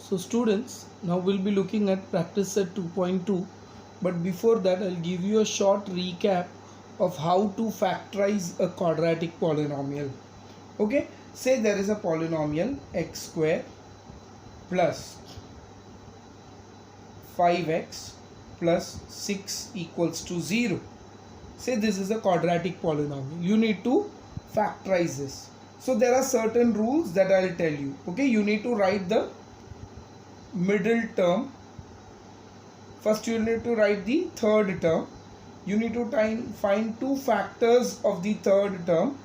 So students, now we'll be looking at practice set 2.2, but before that I'll give you a short recap of how to factorize a quadratic polynomial. Okay, say there is a polynomial x square plus 5x plus 6 equals to 0. Say this is a quadratic polynomial. You need to factorize this. So there are certain rules that I'll tell you. Okay, you need to write the middle term. First you need to write the third term. You need to find two factors of the third term.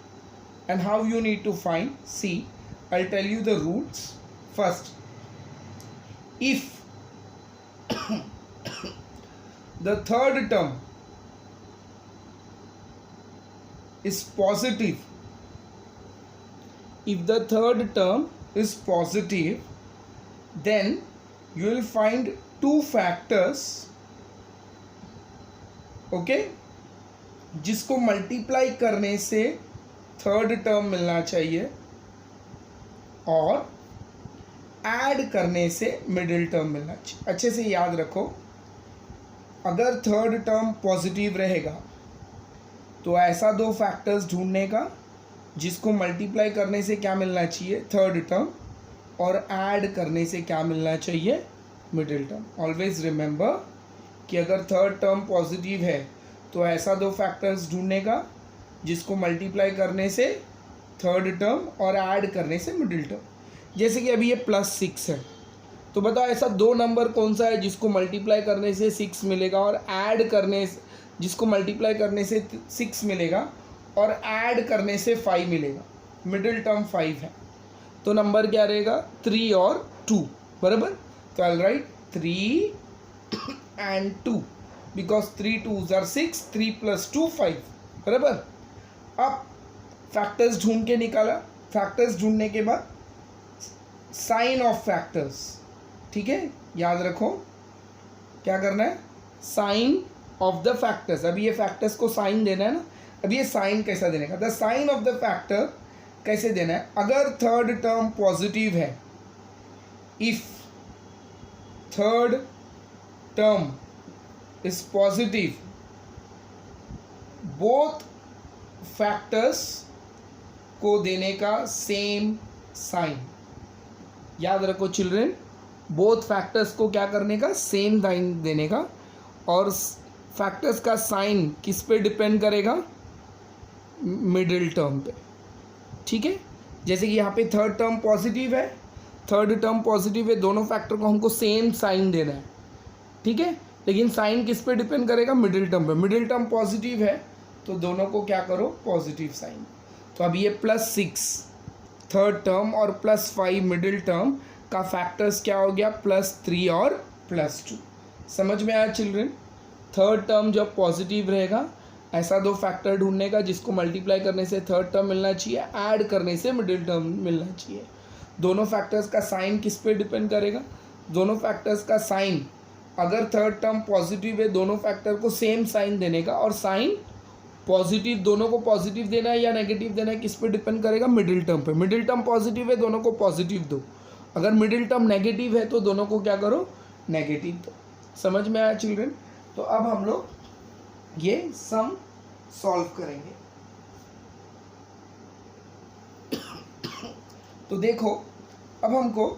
And how you need to find? See, I'll tell you the rules. First, if the third term is positive, if the third term is positive, then you will find two factors, okay, जिसको multiply करने से third term मिलना चाहिए और add करने से middle term मिलना चाहिए. अच्छे से याद रखो, अगर थर्ड टर्म पॉजिटिव रहेगा तो ऐसा दो फैक्टर्स ढूंढने का जिसको मल्टीप्लाई करने से क्या मिलना चाहिए, थर्ड टर्म, और ऐड करने से क्या मिलना चाहिए, मिडिल टर्म. ऑलवेज रिमेंबर कि अगर थर्ड टर्म पॉजिटिव है तो ऐसा दो फैक्टर्स ढूंढने का जिसको मल्टीप्लाई करने से थर्ड टर्म और ऐड करने से मिडिल टर्म. जैसे कि अभी ये +6 है, तो बताओ ऐसा दो नंबर कौन सा है जिसको मल्टीप्लाई करने से 6 मिलेगा और ऐड करने से, जिसको मल्टीप्लाई करने से 6 मिलेगा और ऐड करने से 5 मिलेगा. मिडिल टर्म 5 है, तो नंबर क्या रहेगा, 3 और 2. बराबर. तो आई right 3 and 2 because 3 2s are 6, 3 + 2 5. बराबर. अब फैक्टर्स ढूंढ के निकाला. फैक्टर्स ढूंढने के बाद साइन ऑफ फैक्टर्स, ठीक है, याद रखो क्या करना है, साइन ऑफ द फैक्टर्स. अभी ये फैक्टर्स को साइन देना है ना. अभी ये साइन कैसा देने का, the sign of the factor कैसे देना है. अगर थर्ड टर्म पॉजिटिव है, if third term is positive, both factors को देने का सेम साइन. याद रखो चिल्ड्रेन, बोथ फैक्टर्स को क्या करने का, सेम साइन देने का. और फैक्टर्स का साइन किस पे डिपेंड करेगा, मिडिल टर्म पे. ठीक है, जैसे कि यहाँ पे थर्ड टर्म पॉजिटिव है, थर्ड टर्म पॉजिटिव है, दोनों फैक्टर को हमको सेम साइन देना है. ठीक है, लेकिन साइन किस पे डिपेंड करेगा, मिडिल टर्म पे. मिडिल टर्म पॉजिटिव है तो दोनों को क्या करो, पॉजिटिव साइन. तो अब ये +6 थर्ड टर्म और +5 मिडिल टर्म का फैक्टर्स क्या हो गया, +3 और +2. समझ में आया चिल्ड्रेन. थर्ड टर्म जब पॉजिटिव रहेगा, ऐसा दो फैक्टर ढूंढने का जिसको मल्टीप्लाई करने से थर्ड टर्म मिलना चाहिए, ऐड करने से मिडिल टर्म मिलना चाहिए. दोनों फैक्टर्स का साइन किस पे डिपेंड करेगा, दोनों फैक्टर्स का साइन, अगर थर्ड टर्म पॉजिटिव है दोनों फैक्टर को सेम साइन देने का, और साइन पॉजिटिव, दोनों को पॉजिटिव देना है या नेगेटिव देना है, किस पे डिपेंड करेगा, मिडिल टर्म पे. मिडिल टर्म पॉजिटिव है, दोनों को पॉजिटिव दो. अगर मिडिल टर्म नेगेटिव है तो दोनों को क्या करो, नेगेटिव दो. समझ में आया चिल्ड्रन. तो अब हम लोग ये सम सॉल्व करेंगे. तो देखो, अब हमको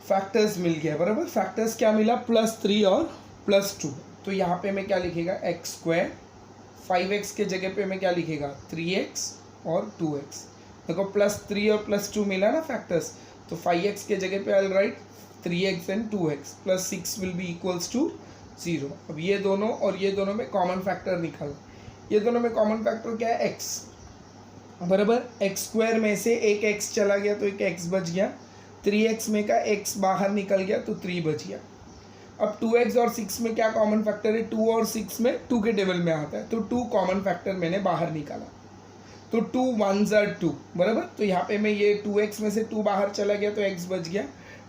फैक्टर्स मिल गया. बराबर. फैक्टर्स क्या मिला, +3 और +2. तो यहाँ पे मैं क्या लिखेगा, एक्स स्क्वायर, 5x के जगह पे मैं क्या लिखेगा, 3x और 2x. देखो +3 और +2 मिला ना फैक्टर्स, तो 5x के जगह पे I write 3x and 2x +6 will be equals to 0. अब ये दोनों और ये दोनों में कॉमन फैक्टर निकाल. ये दोनों में कॉमन फैक्टर क्या है, x. बराबर. एक्स स्क्वायर में से एक x चला गया तो एक x बच गया. 3x में का x बाहर निकल गया तो 3 बच गया. अब 2x और 6 में क्या कॉमन फैक्टर है, 2 और 6 में 2 के टेबल में आता है, तो 2 कॉमन फैक्टर मैंने बाहर निकाला. तो 2 1s are 2. बराबर. तो यहाँ पे मैं ये 2x में से 2 बाहर चला गया तो x बच गया.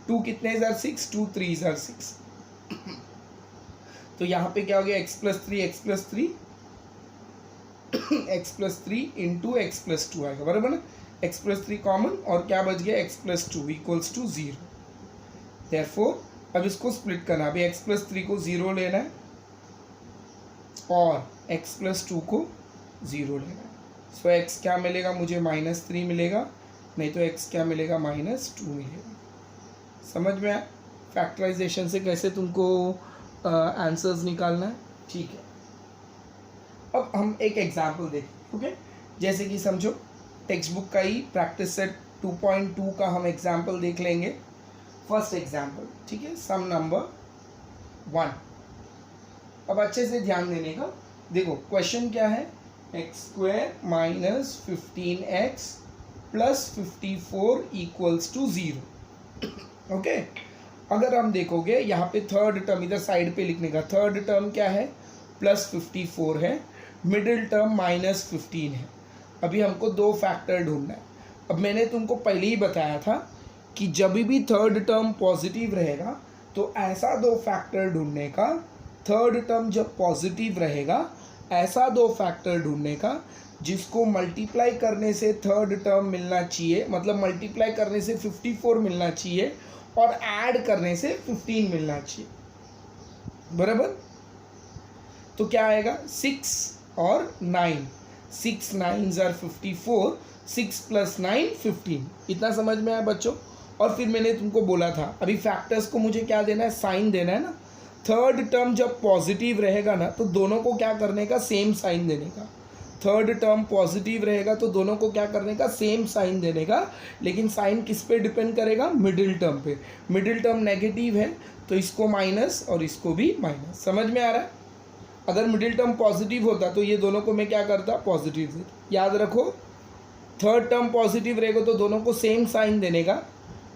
2 कितने are 6, 2 3s are 6. तो यहाँ पे क्या हो गया, x + 3 x + 3 x + 3 into x + 2 आएगा. बराबर ना. एक्स प्लस थ्री कॉमन और क्या बच गया x plus two equals to zero. Therefore अब इसको स्प्लिट करना, अभी एक्स प्लस थ्री को ज़ीरो लेना है और एक्स प्लस टू को ज़ीरो लेना है। सो एक्स क्या मिलेगा मुझे माइनस थ्री मिलेगा, नहीं तो एक्स क्या मिलेगा माइनस टू मिलेगा। समझ में आया फैक्टराइजेशन से कैसे तुमको आंसर्स निकालना है? ठीक है, अब हम एक एग्जाम्पल देखें। ओके, जैसे कि समझो टेक्स्ट बुक का ही प्रैक्टिस सेट 2.2 का हम एग्जाम्पल देख लेंगे। फर्स्ट एग्जाम्पल, ठीक है, सम नंबर 1। अब अच्छे से ध्यान देने का, देखो क्वेश्चन क्या है, x square minus 15x plus 54 equals to zero. Okay, अगर हम देखोगे यहाँ पे थर्ड टर्म इधर साइड पे लिखने का, थर्ड टर्म क्या है प्लस 54 है, मिडिल टर्म माइनस 15 है। अभी हमको दो फैक्टर ढूंढना है। अब मैंने तुमको पहले ही बताया था कि जब भी थर्ड टर्म पॉजिटिव रहेगा तो ऐसा दो फैक्टर ढूंढने का, थर्ड टर्म जब पॉजिटिव रहेगा ऐसा दो फैक्टर ढूंढने का जिसको मल्टीप्लाई करने से थर्ड टर्म मिलना चाहिए, मतलब मल्टीप्लाई करने से 54 मिलना चाहिए और ऐड करने से 15 मिलना चाहिए, बराबर। तो क्या आएगा 6 और 9, 6 9s are 54, 6 + 9 15। इतना समझ में आया बच्चों? और फिर मैंने तुमको बोला था अभी फैक्टर्स को मुझे क्या देना है, साइन देना है ना। थर्ड टर्म जब पॉजिटिव रहेगा ना तो दोनों को क्या करने का, सेम साइन देने का। थर्ड टर्म पॉजिटिव रहेगा तो दोनों को क्या करने का, सेम साइन देने का। लेकिन साइन किस पे डिपेंड करेगा, मिडिल टर्म पे। मिडिल टर्म नेगेटिव है तो इसको माइनस और इसको भी माइनस। समझ में आ रहा है? अगर मिडिल टर्म पॉजिटिव होता तो ये दोनों को मैं क्या करता, पॉजिटिव देता। याद रखो, थर्ड टर्म पॉजिटिव रहेगा तो दोनों को सेम साइन देने का,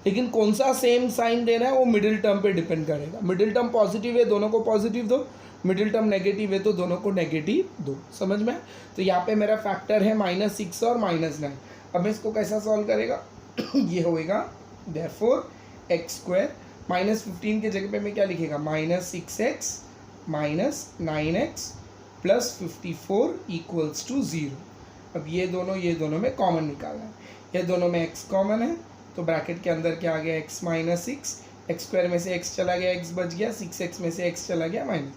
लेकिन कौन सा सेम साइन देना है वो मिडिल टर्म पे डिपेंड करेगा। मिडिल टर्म पॉजिटिव है दोनों को पॉजिटिव दो, मिडिल टर्म नेगेटिव है तो दोनों को नेगेटिव दो। समझ में? तो यहाँ पे मेरा फैक्टर है -6 और -9। अब मैं इसको कैसा सॉल्व करेगा ये होएगा देयरफॉर एक्स स्क्वायर -15 के जगह पे मैं क्या लिखेगा, -6x -9x plus 54 equals to 0। अब ये दोनों में कॉमन निकालना है। ये दोनों में x कॉमन है तो ब्रैकेट के अंदर क्या आ गया, x - 6, एक्स स्क्वायर में से x चला गया, x बच गया, 6x में से x चला गया माइनस।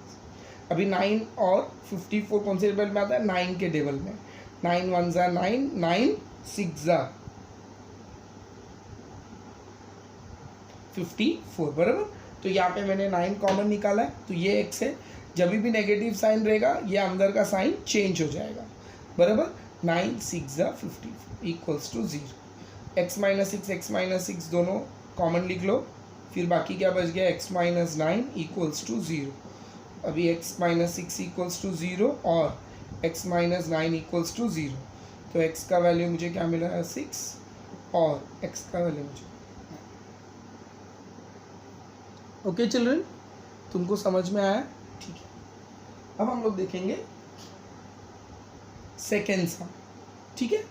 अभी 9 और 54 कौन से टेबल में आता है, 9 के टेबल में। 9 1 ज़ा 9, 9 6 ज़ा 54, बराबर। तो यहाँ पे मैंने 9 कॉमन निकाला है तो ये x है। जब भी नेगेटिव साइन रहेगा ये अंदर का साइन चेंज हो जाएगा, बराबर। 9 6 ज़ा 54 इक्वल्स टू 0। x - 6 दोनों कॉमन लिख लो, फिर बाकी क्या बच गया, x - 9 इक्वल्स टू 0। अभी x - 6 इक्वल्स टू 0 और x - 9 इक्वल्स टू 0। तो x का वैल्यू मुझे क्या मिला है, 6 और x का वैल्यू मुझे। ओके चिल्ड्रन, तुमको समझ में आया? ठीक है, अब हम लोग देखेंगे सेकेंड सम। ठीक है,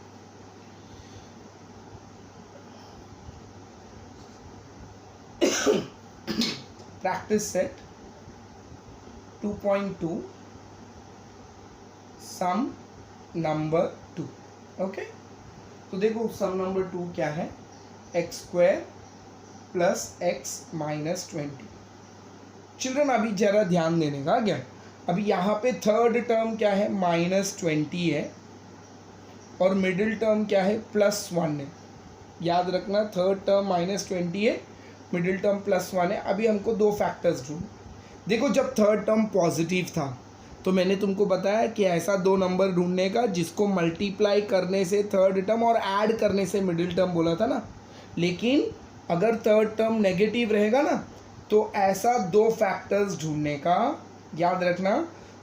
प्रैक्टिस सेट 2.2 सम नंबर 2। ओके, तो देखो सम नंबर 2 क्या है, x square plus x - 20। Children अभी जरा ध्यान देने का क्या, अभी यहाँ पे थर्ड टर्म क्या है, -20 है और मिडिल टर्म क्या है, +1 है। याद रखना, थर्ड टर्म -20 है, मिडिल टर्म +1 है। अभी हमको दो फैक्टर्स ढूंढ। देखो जब थर्ड टर्म पॉजिटिव था तो मैंने तुमको बताया कि ऐसा दो नंबर ढूंढने का जिसको मल्टीप्लाई करने से थर्ड टर्म और ऐड करने से मिडिल टर्म बोला था ना। लेकिन अगर थर्ड टर्म नेगेटिव रहेगा ना तो ऐसा दो फैक्टर्स ढूंढने का। याद रखना,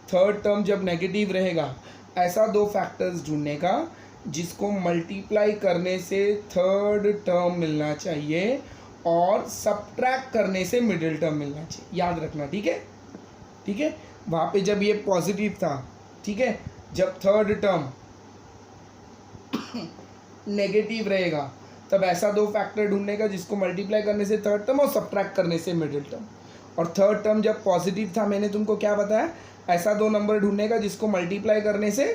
थर्ड टर्म जब नेगेटिव रहेगा ऐसा दो फैक्टर्स ढूंढने का जिसको मल्टीप्लाई करने से थर्ड टर्म मिलना चाहिए और सब्ट्रैक्ट करने से मिडिल टर्म मिलना चाहिए। याद रखना, ठीक है? ठीक है, वहाँ पे जब ये पॉजिटिव था, ठीक है, जब थर्ड टर्म नेगेटिव रहेगा तब ऐसा दो फैक्टर ढूंढने का जिसको मल्टीप्लाई करने से थर्ड टर्म और सब्ट्रैक्ट करने से मिडिल टर्म। और थर्ड टर्म जब पॉजिटिव था मैंने तुमको क्या बताया, ऐसा दो नंबर ढूंढने का जिसको मल्टीप्लाई करने से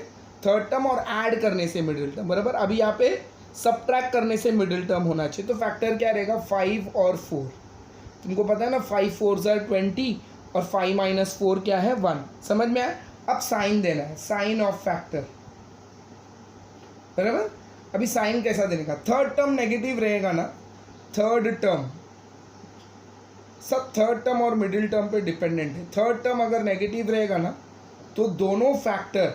थर्ड टर्म और ऐड करने से मिडिल टर्म, बराबर। अभी यहाँ पे सबट्रैक्ट करने से मिडिल टर्म होना चाहिए। तो फैक्टर क्या रहेगा 5 और 4। तुमको पता है ना 5 4 20 और 5 माइनस 4 क्या है 1। समझ में आया। अब साइन देना है, साइन ऑफ फैक्टर, बराबर। अभी साइन कैसा देने का, थर्ड टर्म नेगेटिव रहेगा ना, थर्ड टर्म सब थर्ड टर्म और मिडिल टर्म पे डिपेंडेंट है। थर्ड टर्म अगर नेगेटिव रहेगा ना तो दोनों फैक्टर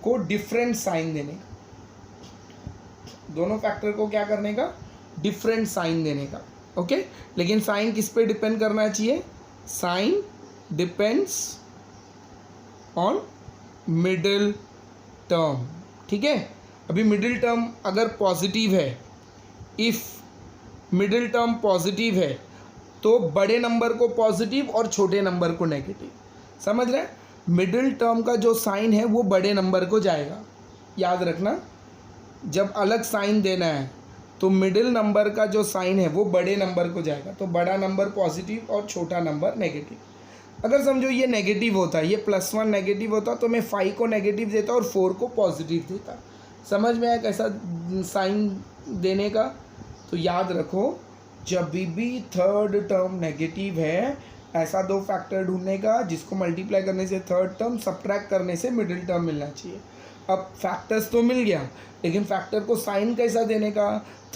को डिफरेंट साइन देने का, दोनों फैक्टर को क्या करने का, डिफरेंट साइन देने का। ओके, लेकिन साइन किस पे डिपेंड करना चाहिए, sign depends on middle term. ठीक है, अभी मिडिल टर्म अगर पॉजिटिव है, इफ मिडिल टर्म पॉजिटिव है तो बड़े नंबर को पॉजिटिव और छोटे नंबर को नेगेटिव। समझ रहे हैं, मिडिल टर्म का जो साइन है वो बड़े नंबर को जाएगा। याद रखना, जब अलग साइन देना है तो मिडिल नंबर का जो साइन है वो बड़े नंबर को जाएगा, तो बड़ा नंबर पॉजिटिव और छोटा नंबर नेगेटिव। अगर समझो ये नेगेटिव होता है, ये +1 नेगेटिव होता तो मैं 5 को नेगेटिव देता और 4 को पॉजिटिव देता। समझ में आया कैसा साइन देने का। तो याद रखो, जब भी थर्ड टर्म नेगेटिव है, ऐसा दो फैक्टर ढूंढने का जिसको मल्टीप्लाई करने से थर्ड टर्म, सब्ट्रैक्ट करने से मिडिल टर्म मिलना चाहिए। अब फैक्टर्स तो मिल गया, लेकिन फैक्टर को साइन कैसा देने का,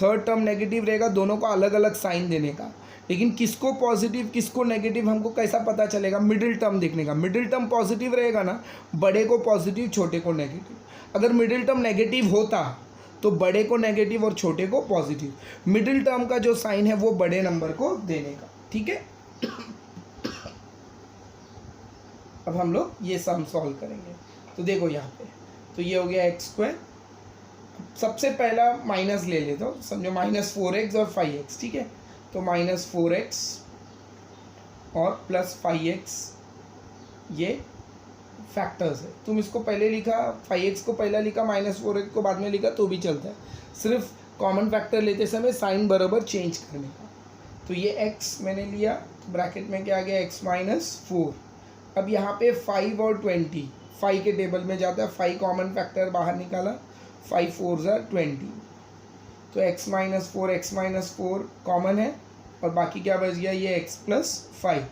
थर्ड टर्म नेगेटिव रहेगा, दोनों को अलग अलग साइन देने का। लेकिन किसको पॉजिटिव किसको नेगेटिव हमको कैसा पता चलेगा, मिडिल टर्म देखने का। मिडिल टर्म पॉजिटिव रहेगा ना, बड़े को पॉजिटिव छोटे को नेगेटिव। अगर मिडिल टर्म नेगेटिव होता तो बड़े को नेगेटिव और छोटे को पॉजिटिव। मिडिल टर्म का जो साइन है वो बड़े नंबर को देने का। ठीक है, अब हम लोग ये सम सॉल्व करेंगे। तो देखो यहाँ पे, तो ये हो गया x²। सबसे पहला माइनस ले लेता हूँ, समझो -4x और 5x। ठीक है, तो -4x और +5x ये फैक्टर्स है। तुम इसको पहले लिखा, 5x को पहला लिखा, -4x को बाद में लिखा तो भी चलता है, सिर्फ कॉमन फैक्टर लेते समय साइन बराबर चेंज करने का। तो ये x मैंने लिया, तो ब्रैकेट में क्या आ गया, x - 4। अब यहाँ पे 5 और 20, 5 के टेबल में जाता है, 5 कॉमन फैक्टर बाहर निकाला, 5 4 20, तो x - 4 कॉमन है और बाकी क्या बच गया, ये x + 5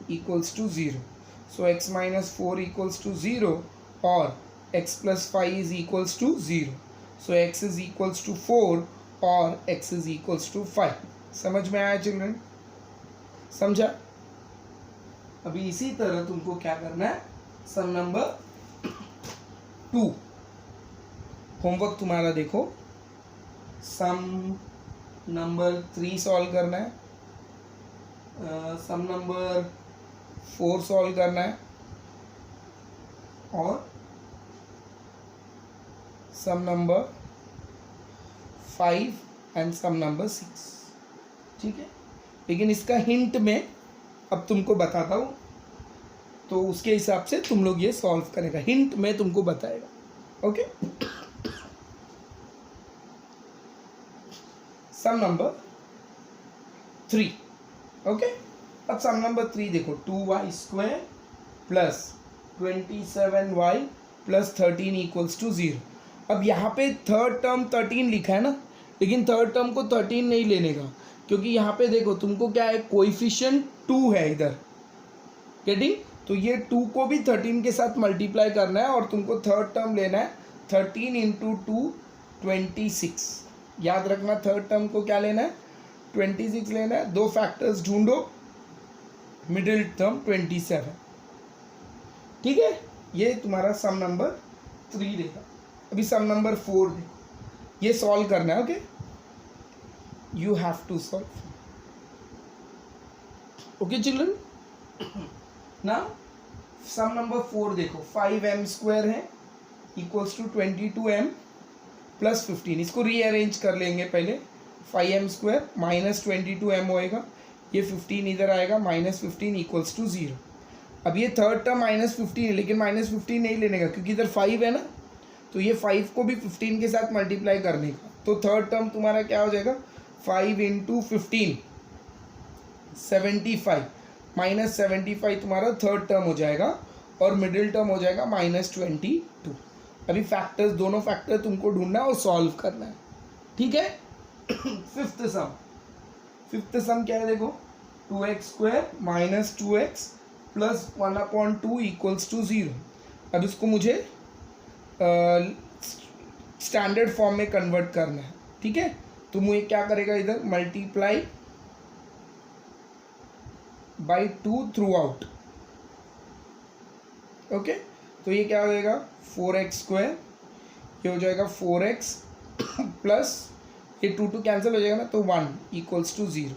= 0। सो x - 4 = 0 और x + 5 = 0। सो x = 4 और x = 5। समझ में आया चिल्ड्रन, समझा। अभी इसी तरह तुमको क्या करना है, सम नंबर 2 होमवर्क तुम्हारा देखो, सम नंबर 3 सॉल्व करना है, सम नंबर 4 सॉल्व करना है और सम नंबर 5 एंड सम नंबर 6। ठीक है, लेकिन इसका हिंट में अब तुमको बताता हूँ, तो उसके हिसाब से तुम लोग ये सॉल्व करेगा, हिंट में तुमको बताएगा। ओके, सम नंबर 3। ओके, अब सम नंबर 3 देखो, 2y² + 27y + 13 = 0। अब यहाँ पे थर्ड टर्म 13 लिखा है ना, लेकिन थर्ड टर्म को 13 नहीं लेने का, क्योंकि यहाँ पे देखो तुमको क्या है, कोएफिशिएंट 2 है इधर, गेटिंग। तो ये 2 को भी 13 के साथ मल्टीप्लाई करना है और तुमको थर्ड टर्म लेना है 13 × 2 26। याद रखना, थर्ड टर्म को क्या लेना है, 26 लेना है। दो फैक्टर्स ढूंढो, मिडिल टर्म 27। ठीक है, ये तुम्हारा सम नंबर 3 रहेगा। अभी सम नंबर 4 देखो, ये सॉल्व करना है। Okay, you have to solve. Okay children, now some number 4 देखो, 5m² है = 22m + 15। इसको रीअरेंज कर लेंगे पहले, 5m² - 22m होएगा, ये 15 इधर आएगा, -15 = 0। अब ये थर्ड टर्म -15 है, लेकिन -15 नहीं लेने का क्योंकि इधर 5 है ना, तो ये 5 को भी 15 के साथ मल्टीप्लाई करने का। तो थर्ड टर्म तुम्हारा क्या हो जाएगा, 5 × 15 75 -75 तुम्हारा थर्ड टर्म हो जाएगा और मिडिल टर्म हो जाएगा -22। अभी फैक्टर्स, दोनों फैक्टर तुमको ढूंढना है और सॉल्व करना है, ठीक है। फिफ्थ सम क्या है देखो, 2x² minus 2x plus 1/2 equals to 0। अब इसको मुझे स्टैंडर्ड फॉर्म में कन्वर्ट करना है, ठीक है। तो मुझे क्या करेगा, इधर multiply by 2 through out, okay. तो ये क्या हो जाएगा 4x², ये हो जाएगा 4x प्लस ये 2 कैंसिल हो जाएगा ना, तो 1 इक्वल्स टू 0।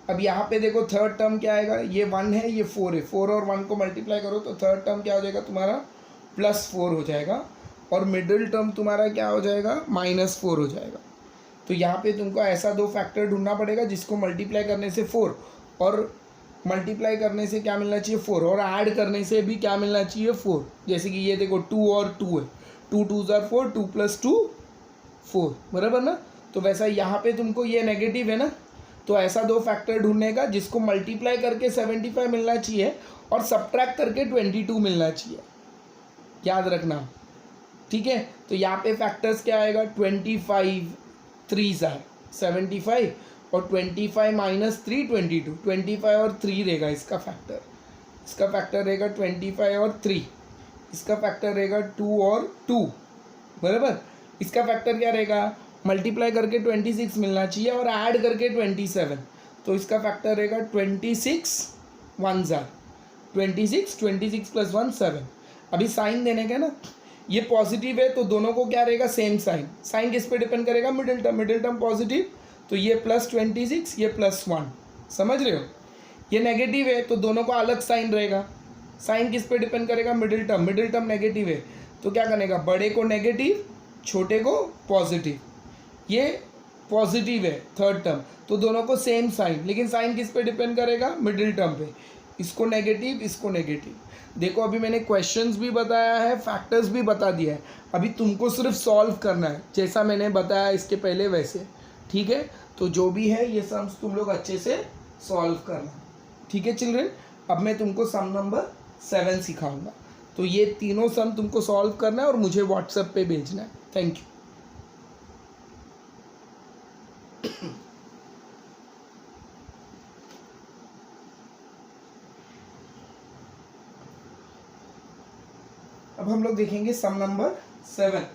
अब यहाँ पे देखो थर्ड टर्म क्या आएगा, ये 1 है ये 4 है, 4 और 1 को मल्टीप्लाई करो तो थर्ड टर्म क्या हो जाएगा तुम्हारा +4 हो जाएगा, और मिडिल टर्म तुम्हारा क्या हो जाएगा -4 हो जाएगा। तो यहाँ पे तुमको ऐसा दो फैक्टर ढूंढना पड़ेगा जिसको मल्टीप्लाई करने से 4 और मल्टीप्लाई करने से क्या मिलना चाहिए 4, और ऐड करने से भी क्या मिलना चाहिए 4। जैसे कि ये देखो 2 और 2 है, 2 2 ज़ार 4, 2 + 2 4, बराबर ना। तो वैसा यहाँ पे तुमको ये नेगेटिव है ना, तो ऐसा दो फैक्टर ढूंढने का जिसको मल्टीप्लाई करके 75 मिलना चाहिए और सब्ट्रैक्ट करके 22 मिलना चाहिए, याद रखना, ठीक है। तो यहाँ पे फैक्टर्स क्या आएगा, 25 3 ज़ार 75 और 25 माइनस 3 22, 25 और 3 रहेगा इसका फैक्टर रहेगा 25 और 3, इसका फैक्टर रहेगा 2 और 2, बराबर। इसका फैक्टर क्या रहेगा, मल्टीप्लाई करके 26 मिलना चाहिए और ऐड करके 27, तो इसका फैक्टर रहेगा 26 1 ज़ार 26 + 1 7। अभी साइन देने का ना, ये पॉजिटिव है तो दोनों को क्या रहेगा सेम साइन किस पे डिपेंड करेगा, मिडिल टर्म पॉजिटिव, तो ये +26 ये +1, समझ रहे हो। ये नेगेटिव है तो दोनों को अलग साइन रहेगा, साइन किस पे डिपेंड करेगा, मिडिल टर्म नेगेटिव है तो क्या करेगा, बड़े को नेगेटिव छोटे को पॉजिटिव, ये पॉजिटिव है थर्ड टर्म तो दोनों को सेम साइन, लेकिन साइन किस पे डिपेंड करेगा, मिडिल टर्म पे, इसको नेगेटिव। देखो अभी मैंने क्वेश्चंस भी बताया है, फैक्टर्स भी बता दिया है, अभी तुमको सिर्फ सॉल्व करना है जैसा मैंने बताया इसके पहले वैसे, ठीक है। तो जो भी है ये सम्स तुम लोग अच्छे से सॉल्व करना, ठीक है चिल्ड्रन। अब मैं तुमको सम नंबर 7 सिखाऊंगा, तो ये तीनों सम तुमको सॉल्व करना है और मुझे व्हाट्सएप पे भेजना है। Thank you. अब हम लोग देखेंगे सम नंबर 7।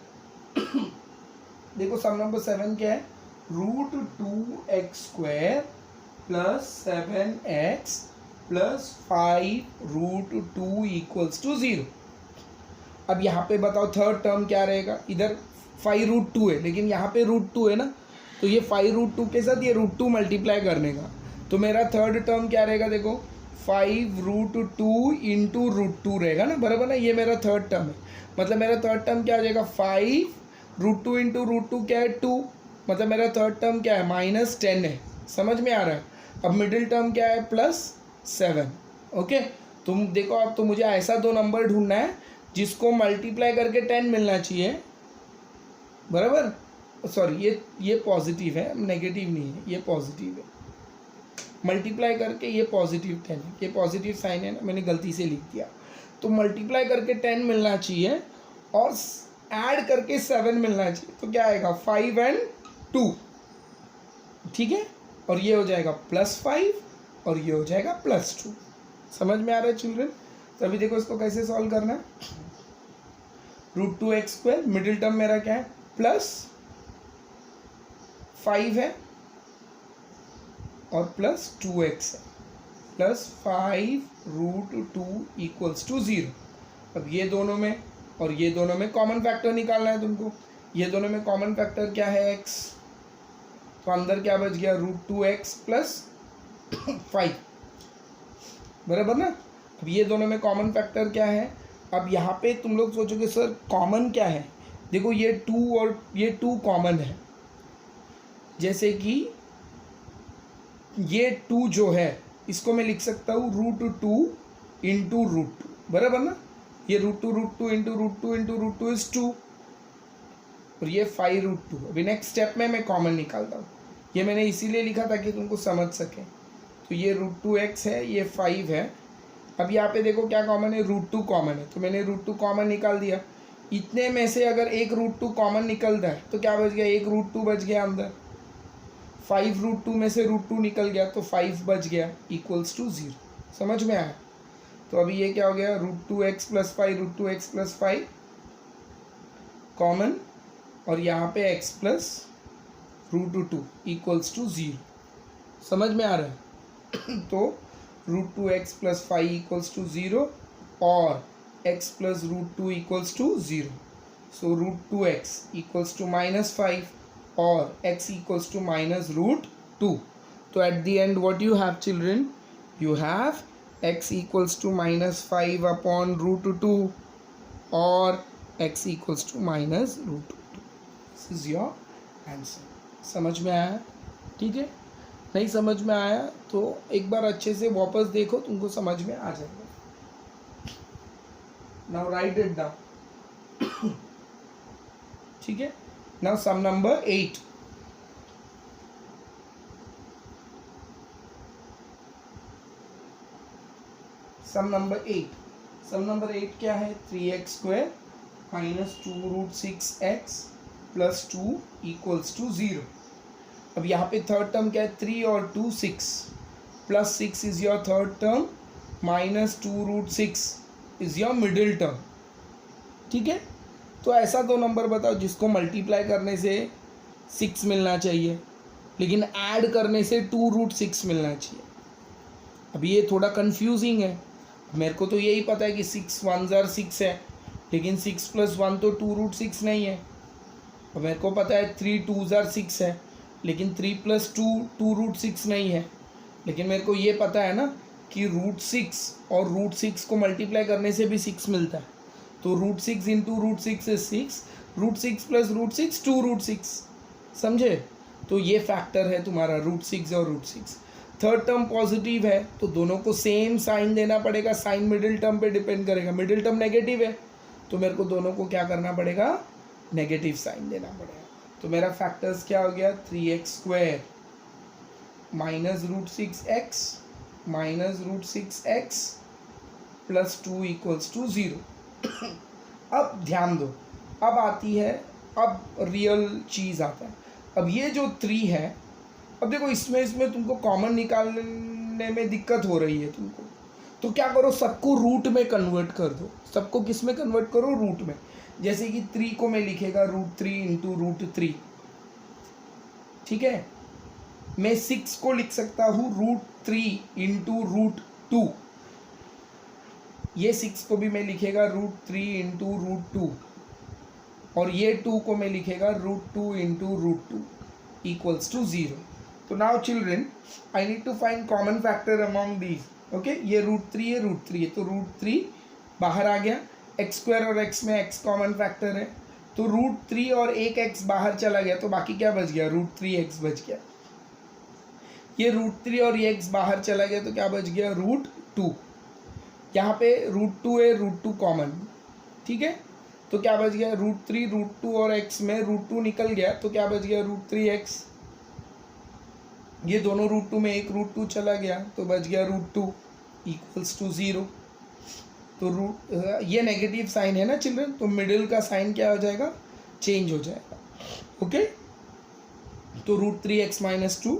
देखो सम नंबर 7 क्या है, √2x² + 7x + 5√2 इक्वल्स टू 0। अब यहाँ पे बताओ थर्ड टर्म क्या रहेगा, इधर 5√2 है लेकिन यहाँ पे √2 है ना, तो ये 5√2 के साथ ये √2 मल्टीप्लाई करने का, तो मेरा थर्ड टर्म क्या रहेगा, देखो 5√2 इंटू √2 रहेगा ना, बराबर ना। ये मेरा थर्ड टर्म है, मतलब मेरा थर्ड टर्म क्या हो जाएगा 5√2 इंटू √2 क्या है 2, मतलब मेरा थर्ड टर्म क्या है -10 है, समझ में आ रहा है। अब मिडिल टर्म क्या है +7, ओके। तुम देखो अब तो मुझे ऐसा दो नंबर ढूंढना है जिसको मल्टीप्लाई करके 10 मिलना चाहिए, बराबर। सॉरी ये पॉजिटिव है, नेगेटिव नहीं है, ये पॉजिटिव है, मल्टीप्लाई करके ये +10 है, ये पॉजिटिव साइन है ना, मैंने गलती से लिख दिया। तो मल्टीप्लाई करके 10 मिलना चाहिए और ऐड करके 7 मिलना चाहिए, तो क्या आएगा 5 और 2, ठीक है। और ये हो जाएगा +5 और ये हो जाएगा +2, समझ में आ रहा है चिल्ड्रन। तो अभी देखो इसको कैसे सॉल्व करना है, √2x², मिडिल टर्म मेरा क्या है +5 है और +2x है, +5√2 इक्वल्स टू 0। अब ये दोनों में और ये दोनों में कॉमन फैक्टर निकालना है तुमको, ये दोनों में कॉमन फैक्टर क्या है x, तो अंदर क्या बच गया √2x + 5, बराबर ना। अब ये दोनों में कॉमन फैक्टर क्या है, अब यहाँ पे तुम लोग सोचोगे सर कॉमन क्या है, देखो ये 2 और ये 2 कॉमन है, जैसे कि ये 2 जो है इसको मैं लिख सकता हूँ √2 इंटू √2, बराबर ना। ये √2 इंटू √2 इज 2 और ये 5√2। अभी नेक्स्ट स्टेप में मैं कॉमन निकालता हूँ, ये मैंने इसीलिए लिखा ताकि तुमको समझ सके। तो ये √2x है, ये 5 है। अब यहाँ पे देखो क्या कॉमन है, √2 कॉमन है, तो मैंने √2 कॉमन निकाल दिया। इतने में से अगर एक रूट टू कॉमन निकलता है तो क्या बच गया, एक रूट टू बच गया अंदर। 5 रूट टू में से रूट टू निकल गया तो 5 बच गया इक्वल्स टू 0। समझ में आया? तो अभी ये क्या हो गया, root two x plus 5, root two x plus 5 common, और यहाँ पे x plus root two equals to 0। समझ में आ रहा है? तो root two x plus 5 equals to 0 और x plus root two equals to 0। So root two x equals to -5 और x equals to minus root 2. So at the end what you have children? You have x equals to -5 upon root 2 or x equals to minus root 2. This is your answer. समझ में आया? ठीक है? नहीं समझ में आया तो एक बार अच्छे से वापस देखो, तुमको समझ में आ जाएगा। Now write it down. ठीक है? Now sum number 8. Sum number 8. Sum number 8 क्या है? 3x square minus 2 root 6x plus 2 equals to 0. अब यहाँ पे थर्ड टर्म क्या है? 3 और 2 6 plus 6 is your third term minus 2 root 6 is your middle term. ठीक है? तो ऐसा दो नंबर बताओ जिसको मल्टीप्लाई करने से 6 मिलना चाहिए लेकिन ऐड करने से 2 रूट 6 मिलना चाहिए। अब ये थोड़ा कंफ्यूजिंग है। मेरे को तो यही पता है कि 6 1 ज़र 6 है, लेकिन 6 + 1 तो 2 रूट 6 नहीं है। और मेरे को पता है 3 2 ज़र 6 है, लेकिन 3 + 2 2 रूट 6 नहीं है। लेकिन मेरे को ये पता है ना कि रूट 6 और रूट 6 को मल्टीप्लाई करने से भी 6 मिलता है। तो root 6 into root 6 is 6, root 6 plus root 6 2 root 6। समझे? तो ये फैक्टर है तुम्हारा रूट 6 और रूट 6। थर्ड टर्म पॉजिटिव है तो दोनों को सेम साइन देना पड़ेगा। साइन मिडिल टर्म पे डिपेंड करेगा। मिडिल टर्म नेगेटिव है तो मेरे को दोनों को क्या करना पड़ेगा, नेगेटिव साइन देना पड़ेगा। तो मेरा फैक्टर्स क्या हो गया, 3x² minus root 6x minus root 6x plus 2 equals to 0। अब ध्यान दो, अब आती है, अब रियल चीज़ आता है। अब ये जो 3 है, अब देखो इसमें तुमको कॉमन निकालने में दिक्कत हो रही है तुमको, तो क्या करो, सबको रूट में कन्वर्ट कर दो। सबको किस में कन्वर्ट करो, रूट में। जैसे कि 3 को मैं लिखेगा √3 इंटू √3, ठीक है। मैं 6 को लिख सकता हूँ √3 इंटू √2, ये 6 को भी मैं लिखेगा √3 इंटू √2, और ये 2 को मैं लिखेगा √2 इंटू √2 इक्वल्स टू 0। तो now children I need to find common factor among these. Okay, ये √3 है, √3 है, तो √3 बाहर आ गया। x² और x में x कॉमन फैक्टर है, तो √3 और एक x बाहर चला गया, तो बाकी क्या बच गया, √3x बच गया। ये √3 और ये x बाहर चला गया तो क्या बच गया, √2। यहाँ पे √2 है, √2 कॉमन, ठीक है। तो क्या बच गया, √3 √2 और x में √2 निकल गया तो क्या बच गया, √3x। ये दोनों √2 में एक √2 चला गया तो बच गया √2 इक्वल्स टू 0। तो ये नेगेटिव साइन है ना चिल्ड्रन, तो मिडिल का साइन क्या हो जाएगा, चेंज हो जाएगा। ओके, तो √3x माइनस 2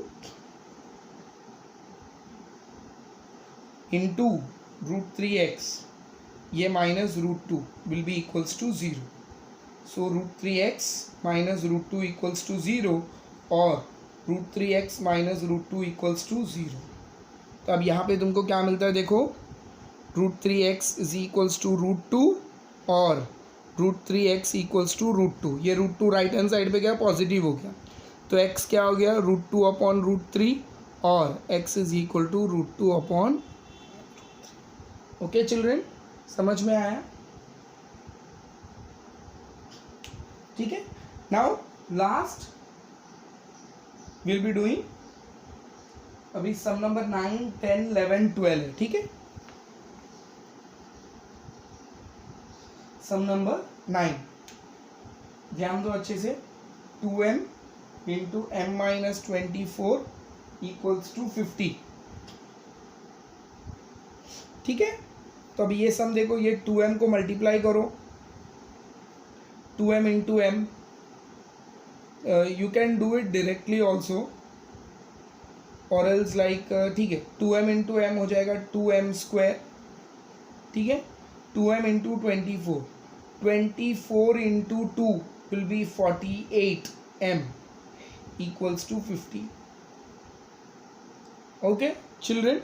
इंटू √3x, ये minus √2 will be equals to 0। So √3x minus √2 equals to 0 और √3x माइनस √2 इक्वल्स टू 0। तो अब यहाँ पे तुमको क्या मिलता है, देखो √3x इज इक्वल्स टू √2 और √3x इक्वल्स टू √2। ये √2 राइट हैंड साइड पे गया, पॉजिटिव हो गया, तो x क्या हो गया, √2 अपॉन √3 और x is equal to √2 upon. Okay children, समझ में आया? ठीक है। Now last will be doing, अभी सम नंबर 9 10 11 12 है, ठीक है। सम नंबर 9, ध्यान दो अच्छे से। 2m into m minus 24 equals to 50, ठीक है। तो अभी ये सम देखो, ये 2m को मल्टीप्लाई करो 2m into m, you can do it directly also और एल्स लाइक, ठीक है, 2m इंटू एम हो जाएगा 2m स्क्वायर, ठीक है, 2m into 24, 24 into 2 will be 48m equals to 50. Okay children,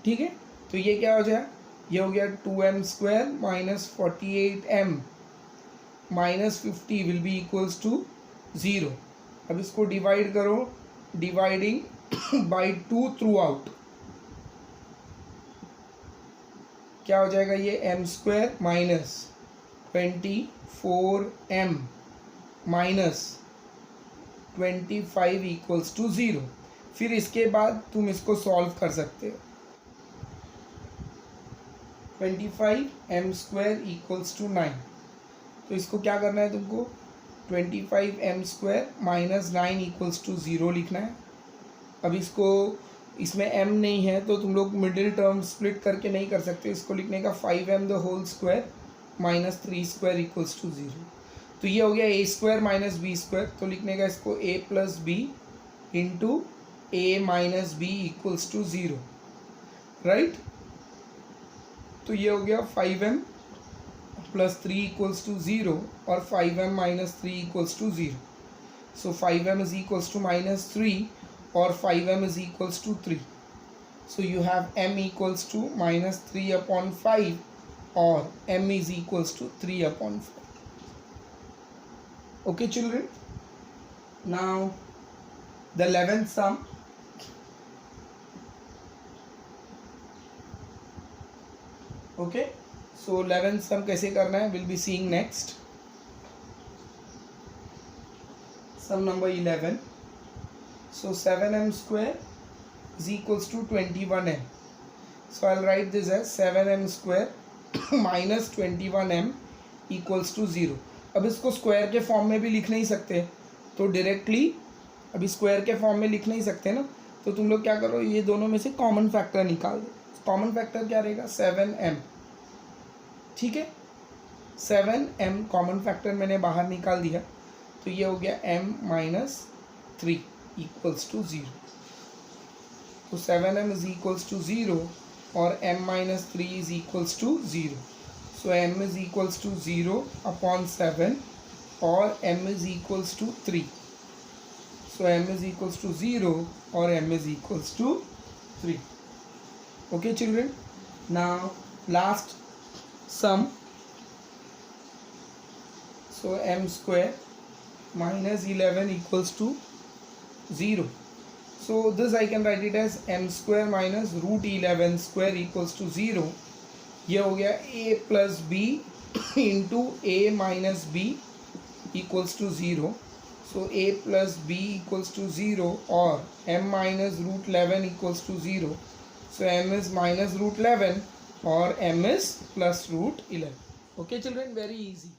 ठीक है. तो ये क्या हो जाए, ये हो गया 2m square minus 48m minus 50 will be equals to 0. अब इसको डिवाइड करो, डिवाइडिंग बाई 2 थ्रू आउट, क्या हो जाएगा ये m square minus 24m minus 25 equals to 0. फिर इसके बाद तुम इसको सॉल्व कर सकते हो. 25m square equals to 9. तो इसको क्या करना है तुमको, 25m square minus 9 equals to 0 लिखना है. अब इसको, इसमें m नहीं है तो तुम लोग मिडिल टर्म स्प्लिट करके नहीं कर सकते. इसको लिखने का 5m the whole square minus 3 square equals to 0. तो ये हो गया a square minus B square. तो लिखने का इसको a plus B into a minus B equals to 0, right. तो ये हो गया 5m प्लस 3 इक्वल्स टू 0 और 5m minus 3 equals to 0. So 5m is equals to minus 3 और 5m is equals to 3. So you have m equals to minus 3 upon 5 और m is equals to 3 upon 5. Okay children, now the 11th sum. Okay, so 11th sum कैसे करना है we'll be seeing next. Sum number 11. So 7m square is equals to 21m. So I'll write this as 7m square minus 21m equals to 0. अब इसको square के form में भी लिख नहीं सकते, तो डायरेक्टली अभी स्क्वायर के फॉर्म में लिख नहीं सकते ना, तो तुम लोग क्या करो, ये दोनों में से कॉमन फैक्टर निकाल दो. कॉमन फैक्टर क्या रहेगा, 7m, ठीक है. 7m कॉमन फैक्टर मैंने बाहर निकाल दिया, तो ये हो गया m माइनस 3 इक्वल्स टू 0. तो 7m इज इक्वल्स टू 0 और m minus 3 is equals to 0. So m is equals to 0 upon 7 or m is equals to 3. So m is equals to 0 or m is equals to 3. Okay children. Now last sum. So m square minus 11 equals to 0. So this I can write it as m square minus root 11 square equals to 0. ये हो गया a plus B into a minus B equals to 0. So a plus B equals to 0 और m minus root 11 equals to 0. So m is minus root 11 और m is plus root 11. Okay children, very easy.